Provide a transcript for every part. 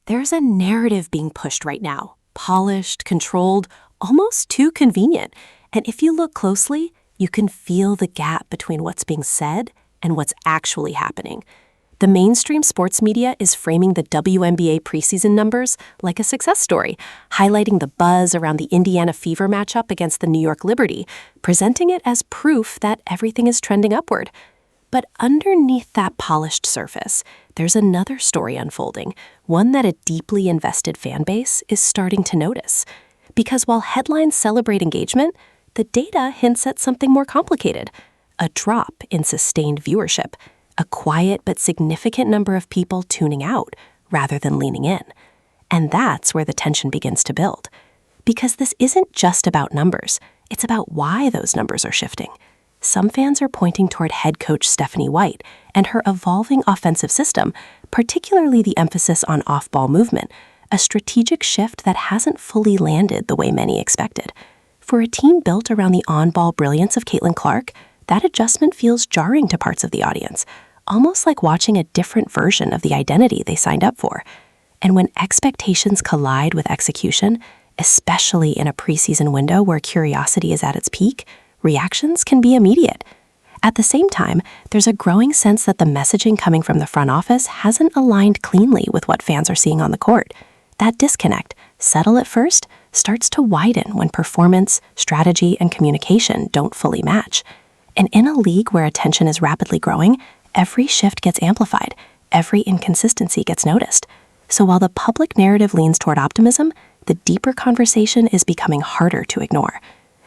There's a narrative being pushed right now, polished, controlled, almost too convenient. And if you look closely, you can feel the gap between what's being said and what's actually happening. The mainstream sports media is framing the WNBA preseason numbers like a success story, highlighting the buzz around the Indiana Fever matchup against the New York Liberty, presenting it as proof that everything is trending upward. But underneath that polished surface, there's another story unfolding, one that a deeply invested fan base is starting to notice. Because while headlines celebrate engagement, the data hints at something more complicated: a drop in sustained viewership, a quiet but significant number of people tuning out rather than leaning in. And that's where the tension begins to build. Because this isn't just about numbers, it's about why those numbers are shifting. Some fans are pointing toward head coach Stephanie White and her evolving offensive system, particularly the emphasis on off-ball movement, a strategic shift that hasn't fully landed the way many expected. For a team built around the on-ball brilliance of Caitlin Clark, that adjustment feels jarring to parts of the audience, almost like watching a different version of the identity they signed up for. And when expectations collide with execution, especially in a preseason window where curiosity is at its peak, reactions can be immediate. At the same time, there's a growing sense that the messaging coming from the front office hasn't aligned cleanly with what fans are seeing on the court. That disconnect, subtle at first, starts to widen when performance, strategy, and communication don't fully match. And in a league where attention is rapidly growing, every shift gets amplified, every inconsistency gets noticed. So while the public narrative leans toward optimism, the deeper conversation is becoming harder to ignore.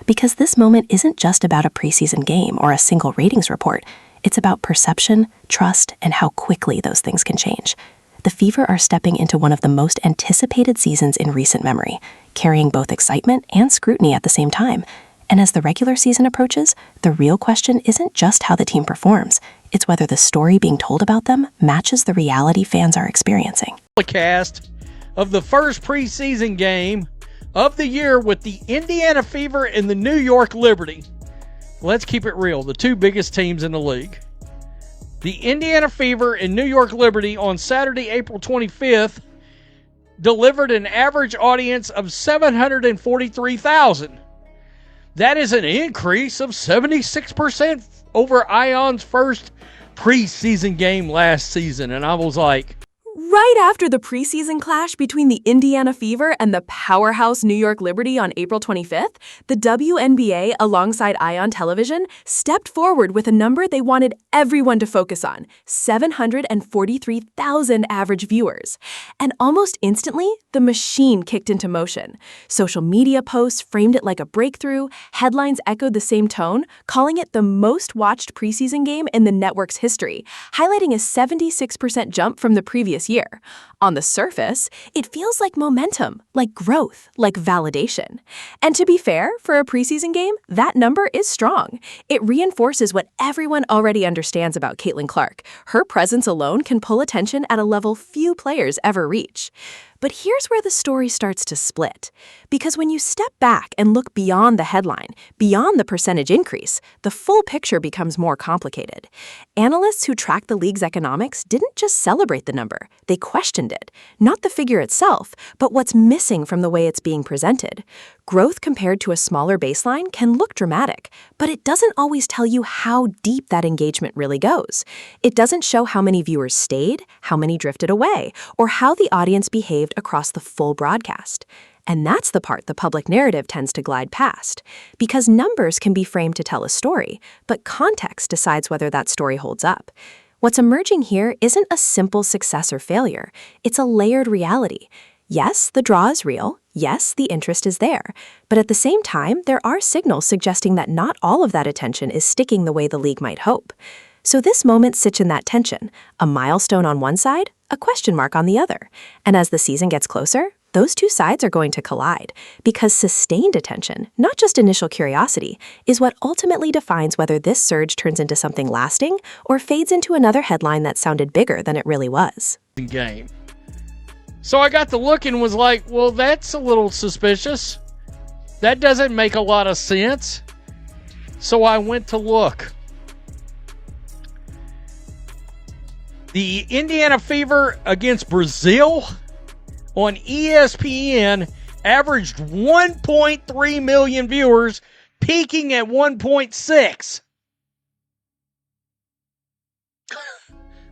Because this moment isn't just about a preseason game or a single ratings report, it's about perception, trust, and how quickly those things can change. The Fever are stepping into one of the most anticipated seasons in recent memory, carrying both excitement and scrutiny at the same time. And as the regular season approaches, the real question isn't just how the team performs, it's whether the story being told about them matches the reality fans are experiencing. Cast of the first preseason game of the year with the Indiana Fever and the New York Liberty. Let's keep it real, the two biggest teams in the league. The Indiana Fever and New York Liberty on Saturday, April 25th, delivered an average audience of 743,000. That is an increase of 76% over Ion's first preseason game last season. And I was like, Right after the preseason clash between the Indiana Fever and the powerhouse New York Liberty on April 25th, the WNBA, alongside Ion Television, stepped forward with a number they wanted everyone to focus on: 743,000 average viewers. And almost instantly, the machine kicked into motion. Social media posts framed it like a breakthrough, headlines echoed the same tone, calling it the most watched preseason game in the network's history, highlighting a 76% jump from the previous year. On the surface, it feels like momentum, like growth, like validation. And to be fair, for a preseason game, that number is strong. It reinforces what everyone already understands about Caitlin Clark. Her presence alone can pull attention at a level few players ever reach. But here's where the story starts to split. Because when you step back and look beyond the headline, beyond the percentage increase, the full picture becomes more complicated. Analysts who track the league's economics didn't just celebrate the number, they questioned it. Not the figure itself, but what's missing from the way it's being presented. Growth compared to a smaller baseline can look dramatic, but it doesn't always tell you how deep that engagement really goes. It doesn't show how many viewers stayed, how many drifted away, or how the audience behaved across the full broadcast. And that's the part the public narrative tends to glide past. Because numbers can be framed to tell a story, but context decides whether that story holds up. What's emerging here isn't a simple success or failure. It's a layered reality. Yes, the draw is real. Yes, the interest is there. But at the same time, there are signals suggesting that not all of that attention is sticking the way the league might hope. So this moment sits in that tension, a milestone on one side, a question mark on the other. And as the season gets closer, those two sides are going to collide, because sustained attention, not just initial curiosity, is what ultimately defines whether this surge turns into something lasting or fades into another headline that sounded bigger than it really was. Game. So I got to look and was like, well, that's a little suspicious. That doesn't make a lot of sense. So I went to look. The Indiana Fever against Brazil on ESPN averaged 1.3 million viewers, peaking at 1.6.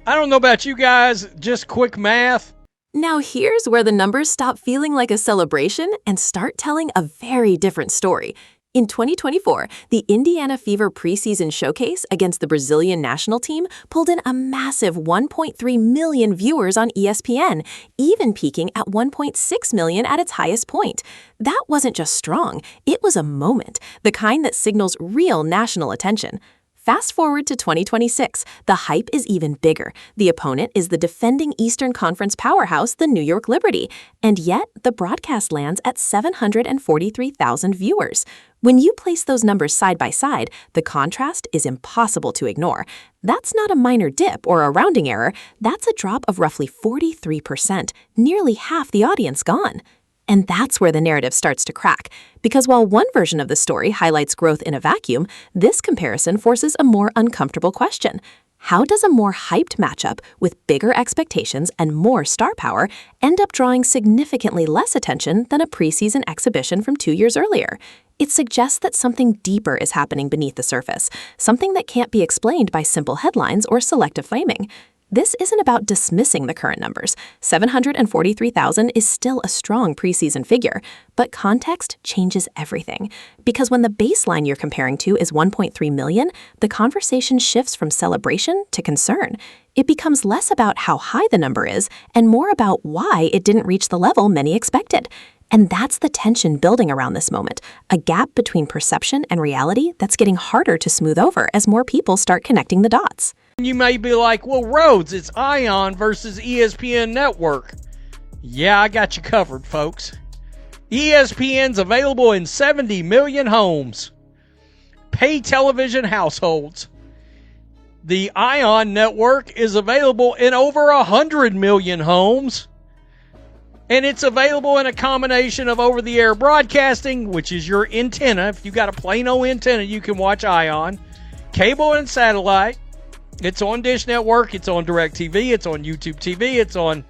I don't know about you guys, just quick math. Now here's where the numbers stop feeling like a celebration and start telling a very different story. In 2024, the Indiana Fever preseason showcase against the Brazilian national team pulled in a massive 1.3 million viewers on ESPN, even peaking at 1.6 million at its highest point. That wasn't just strong, it was a moment, the kind that signals real national attention. Fast forward to 2026, the hype is even bigger. The opponent is the defending Eastern Conference powerhouse, the New York Liberty, and yet the broadcast lands at 743,000 viewers. When you place those numbers side by side, the contrast is impossible to ignore. That's not a minor dip or a rounding error, that's a drop of roughly 43%, nearly half the audience gone. And that's where the narrative starts to crack, because while one version of the story highlights growth in a vacuum, this comparison forces a more uncomfortable question. How does a more hyped matchup with bigger expectations and more star power end up drawing significantly less attention than a preseason exhibition from 2 years earlier? It suggests that something deeper is happening beneath the surface, something that can't be explained by simple headlines or selective framing. This isn't about dismissing the current numbers. 743,000 is still a strong preseason figure, but context changes everything. Because when the baseline you're comparing to is 1.3 million, the conversation shifts from celebration to concern. It becomes less about how high the number is and more about why it didn't reach the level many expected. And that's the tension building around this moment, a gap between perception and reality that's getting harder to smooth over as more people start connecting the dots. You may be like, well, Rhodes, it's ION versus ESPN Network. Yeah, I got you covered, folks. ESPN's available in 70 million homes, pay television households. The ION Network is available in over 100 million homes. And it's available in a combination of over-the-air broadcasting, which is your antenna. If you got a plain old antenna, you can watch ION. Cable and satellite. It's on Dish Network. It's on DirecTV. It's on YouTube TV. It's on.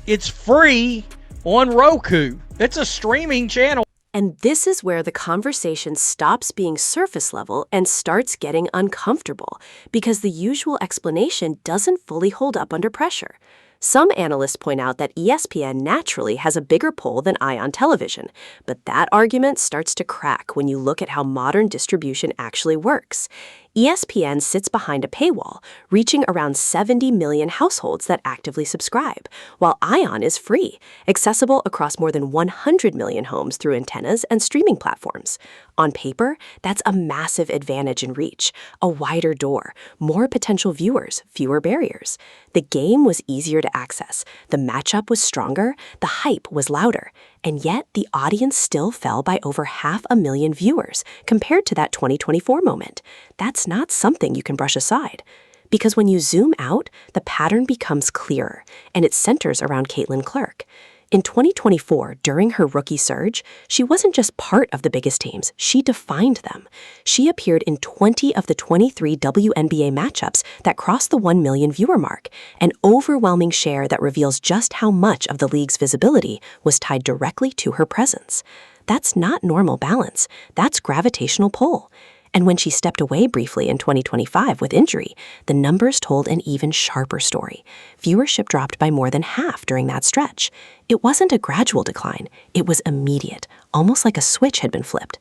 It's free on Roku. It's a streaming channel. And this is where the conversation stops being surface level and starts getting uncomfortable, because the usual explanation doesn't fully hold up under pressure. Some analysts point out that ESPN naturally has a bigger pull than ION television, but that argument starts to crack when you look at how modern distribution actually works. ESPN sits behind a paywall, reaching around 70 million households that actively subscribe, while ION is free, accessible across more than 100 million homes through antennas and streaming platforms. On paper, that's a massive advantage in reach, a wider door, more potential viewers, fewer barriers. The game was easier to access, the matchup was stronger, the hype was louder, and yet the audience still fell by over 500,000 viewers compared to that 2024 moment. That's not something you can brush aside. Because when you zoom out, the pattern becomes clearer, and it centers around Caitlin Clark. In 2024, during her rookie surge, she wasn't just part of the biggest teams, she defined them. She appeared in 20 of the 23 WNBA matchups that crossed the 1 million viewer mark, an overwhelming share that reveals just how much of the league's visibility was tied directly to her presence. That's not normal balance, that's gravitational pull. And when she stepped away briefly in 2025 with injury, the numbers told an even sharper story. Viewership dropped by more than half during that stretch. It wasn't a gradual decline, it was immediate, almost like a switch had been flipped.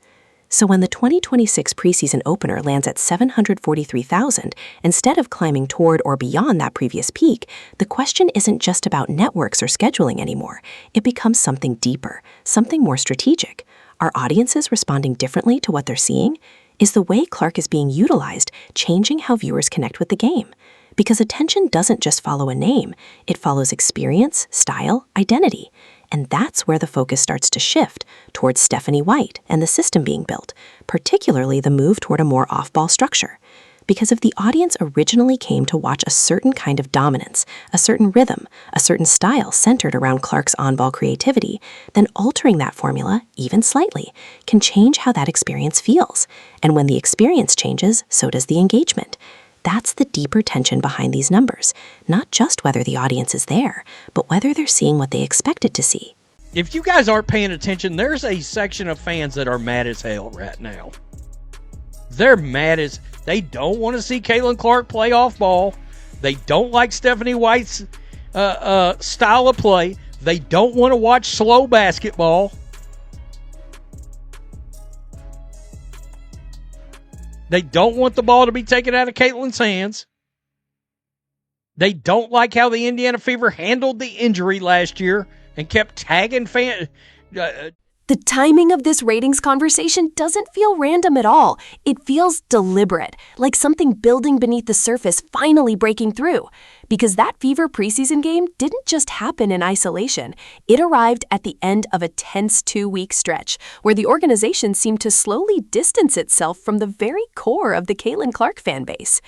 So when the 2026 preseason opener lands at 743,000, instead of climbing toward or beyond that previous peak, the question isn't just about networks or scheduling anymore. It becomes something deeper, something more strategic. Are audiences responding differently to what they're seeing? Is the way Clark is being utilized changing how viewers connect with the game? Because attention doesn't just follow a name, it follows experience, style, identity. And that's where the focus starts to shift towards Stephanie White and the system being built, particularly the move toward a more off-ball structure. Because if the audience originally came to watch a certain kind of dominance, a certain rhythm, a certain style centered around Clark's on-ball creativity, then altering that formula, even slightly, can change how that experience feels. And when the experience changes, so does the engagement. That's the deeper tension behind these numbers, not just whether the audience is there, but whether they're seeing what they expected to see. If you guys aren't paying attention, there's a section of fans that are mad as hell right now. They're mad as... They don't want to see Caitlin Clark play off ball. They don't like Stephanie White's style of play. They don't want to watch slow basketball. They don't want the ball to be taken out of Caitlin's hands. They don't like how the Indiana Fever handled the injury last year and kept tagging fans. The timing of this ratings conversation doesn't feel random at all. It feels deliberate, like something building beneath the surface finally breaking through. Because that Fever preseason game didn't just happen in isolation. It arrived at the end of a tense 2-week stretch, where the organization seemed to slowly distance itself from the very core of the Caitlin Clark fan base.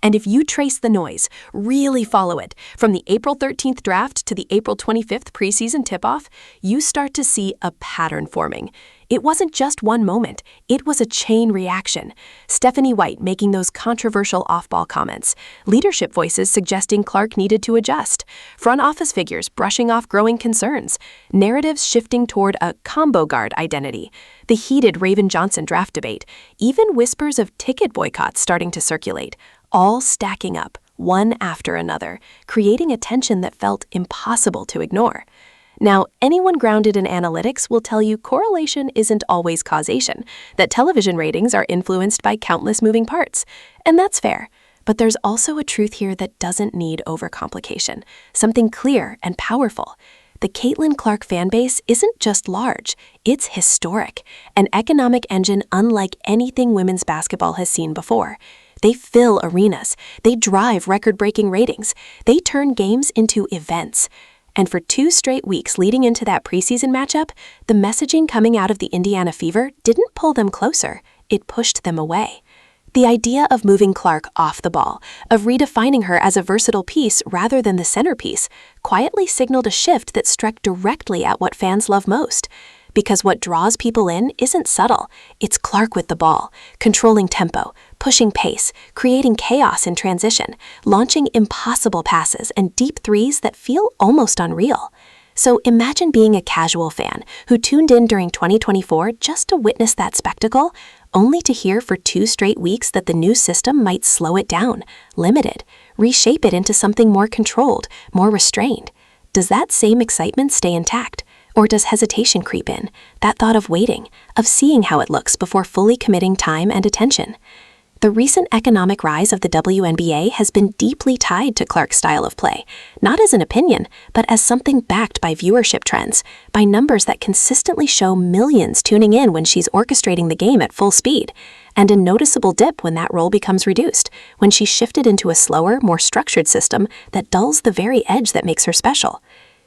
And if you trace the noise, really follow it, from the April 13th draft to the April 25th preseason tip-off, you start to see a pattern forming. It wasn't just one moment, it was a chain reaction. Stephanie White making those controversial off-ball comments, leadership voices suggesting Clark needed to adjust, front office figures brushing off growing concerns, narratives shifting toward a combo guard identity, the heated Raven Johnson draft debate, even whispers of ticket boycotts starting to circulate, all stacking up, one after another, creating a tension that felt impossible to ignore. Now, anyone grounded in analytics will tell you correlation isn't always causation, that television ratings are influenced by countless moving parts. And that's fair. But there's also a truth here that doesn't need overcomplication, something clear and powerful. The Caitlin Clark fanbase isn't just large, it's historic, an economic engine unlike anything women's basketball has seen before. They fill arenas, they drive record-breaking ratings, they turn games into events. And for 2 straight weeks leading into that preseason matchup, the messaging coming out of the Indiana Fever didn't pull them closer, it pushed them away. The idea of moving Clark off the ball, of redefining her as a versatile piece rather than the centerpiece, quietly signaled a shift that struck directly at what fans love most. Because what draws people in isn't subtle. It's Clark with the ball, controlling tempo, pushing pace, creating chaos in transition, launching impossible passes and deep threes that feel almost unreal. So imagine being a casual fan who tuned in during 2024 just to witness that spectacle, only to hear for 2 straight weeks that the new system might slow it down, limit it, reshape it into something more controlled, more restrained. Does that same excitement stay intact? Or does hesitation creep in, that thought of waiting, of seeing how it looks before fully committing time and attention? The recent economic rise of the WNBA has been deeply tied to Clark's style of play, not as an opinion, but as something backed by viewership trends, by numbers that consistently show millions tuning in when she's orchestrating the game at full speed, and a noticeable dip when that role becomes reduced, when she's shifted into a slower, more structured system that dulls the very edge that makes her special.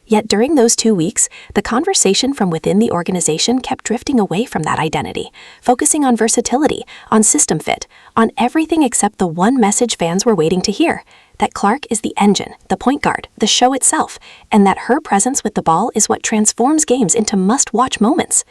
Yet during those 2 weeks, the conversation from within the organization kept drifting away from that identity, focusing on versatility, on system fit, on everything except the one message fans were waiting to hear, that Clark is the engine, the point guard, the show itself, and that her presence with the ball is what transforms games into must-watch moments.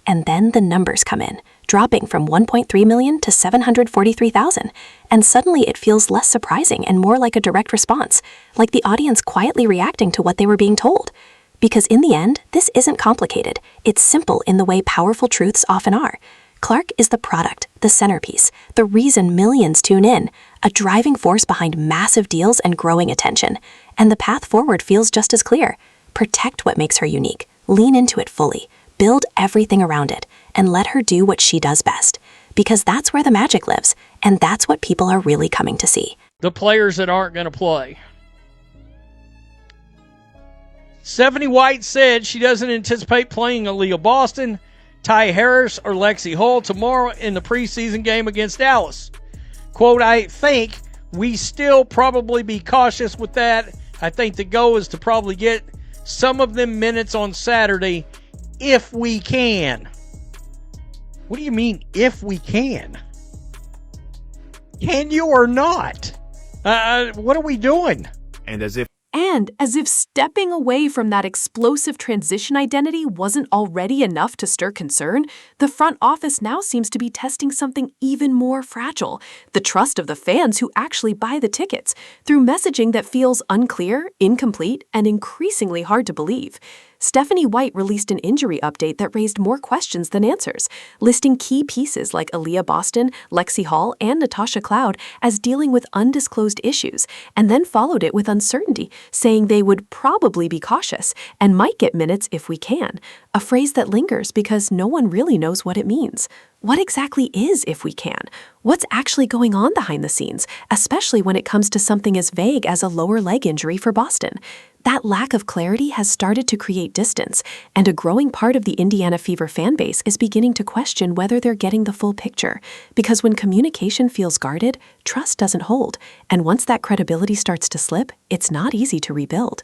And then the numbers come in, dropping from 1.3 million to 743,000, and suddenly it feels less surprising and more like a direct response, like the audience quietly reacting to what they were being told. Because in the end, this isn't complicated, it's simple in the way powerful truths often are. Clark is the product, the centerpiece, the reason millions tune in, a driving force behind massive deals and growing attention. And the path forward feels just as clear. Protect what makes her unique, lean into it fully, build everything around it, and let her do what she does best. Because that's where the magic lives, and that's what people are really coming to see. The players that aren't going to play. Stephanie White said she doesn't anticipate playing Aaliyah Boston, Ty Harris, or Lexi Hull tomorrow in the preseason game against Dallas. Quote, I think we still probably be cautious with that. I think the goal is to probably get some of them minutes on Saturday if we can. What do you mean, if we can? Can you or not? What are we doing? And as if And as if stepping away from that explosive transition identity wasn't already enough to stir concern, the front office now seems to be testing something even more fragile: the trust of the fans who actually buy the tickets, through messaging that feels unclear, incomplete, and increasingly hard to believe. Stephanie White released an injury update that raised more questions than answers, listing key pieces like Aaliyah Boston, Lexi Hall, and Natasha Cloud as dealing with undisclosed issues, and then followed it with uncertainty, saying they would probably be cautious and might get minutes if we can, a phrase that lingers because no one really knows what it means. What exactly is "if we can"? What's actually going on behind the scenes, especially when it comes to something as vague as a lower leg injury for Boston? That lack of clarity has started to create distance, and a growing part of the Indiana Fever fan base is beginning to question whether they're getting the full picture. Because when communication feels guarded, trust doesn't hold, and once that credibility starts to slip, it's not easy to rebuild.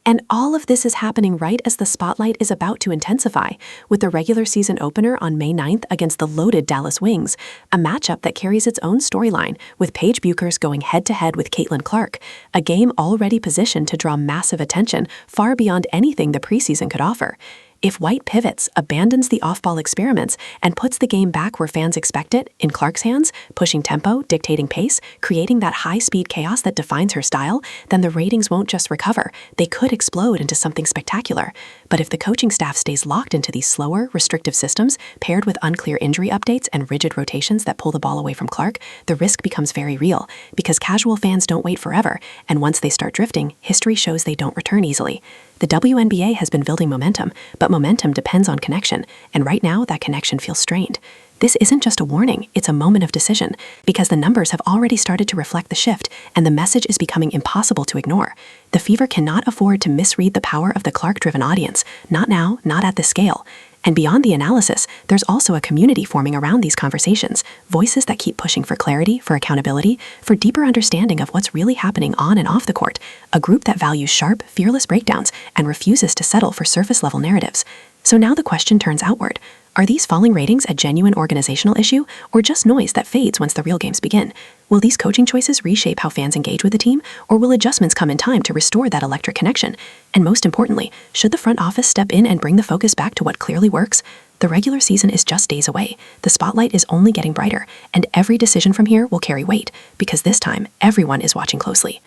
And all of this is happening right as the spotlight is about to intensify, with the regular season opener on May 9th against the loaded Dallas Wings, a matchup that carries its own storyline, with Paige Buchers going head-to-head with Caitlin Clark, a game already positioned to draw massive attention far beyond anything the preseason could offer. If White pivots, abandons the off-ball experiments, and puts the game back where fans expect it, in Clark's hands, pushing tempo, dictating pace, creating that high-speed chaos that defines her style, then the ratings won't just recover, they could explode into something spectacular. But if the coaching staff stays locked into these slower, restrictive systems, paired with unclear injury updates and rigid rotations that pull the ball away from Clark, the risk becomes very real, because casual fans don't wait forever, and once they start drifting, history shows they don't return easily. The WNBA has been building momentum, but momentum depends on connection, and right now that connection feels strained. This isn't just a warning, it's a moment of decision, because the numbers have already started to reflect the shift, and the message is becoming impossible to ignore. The Fever cannot afford to misread the power of the Clark-driven audience, not now, not at this scale. And beyond the analysis, there's also a community forming around these conversations, voices that keep pushing for clarity, for accountability, for deeper understanding of what's really happening on and off the court, a group that values sharp, fearless breakdowns and refuses to settle for surface-level narratives. So now the question turns outward. Are these falling ratings a genuine organizational issue, or just noise that fades once the real games begin? Will these coaching choices reshape how fans engage with the team, or will adjustments come in time to restore that electric connection? And most importantly, should the front office step in and bring the focus back to what clearly works? The regular season is just days away. The spotlight is only getting brighter, and every decision from here will carry weight, because this time, everyone is watching closely.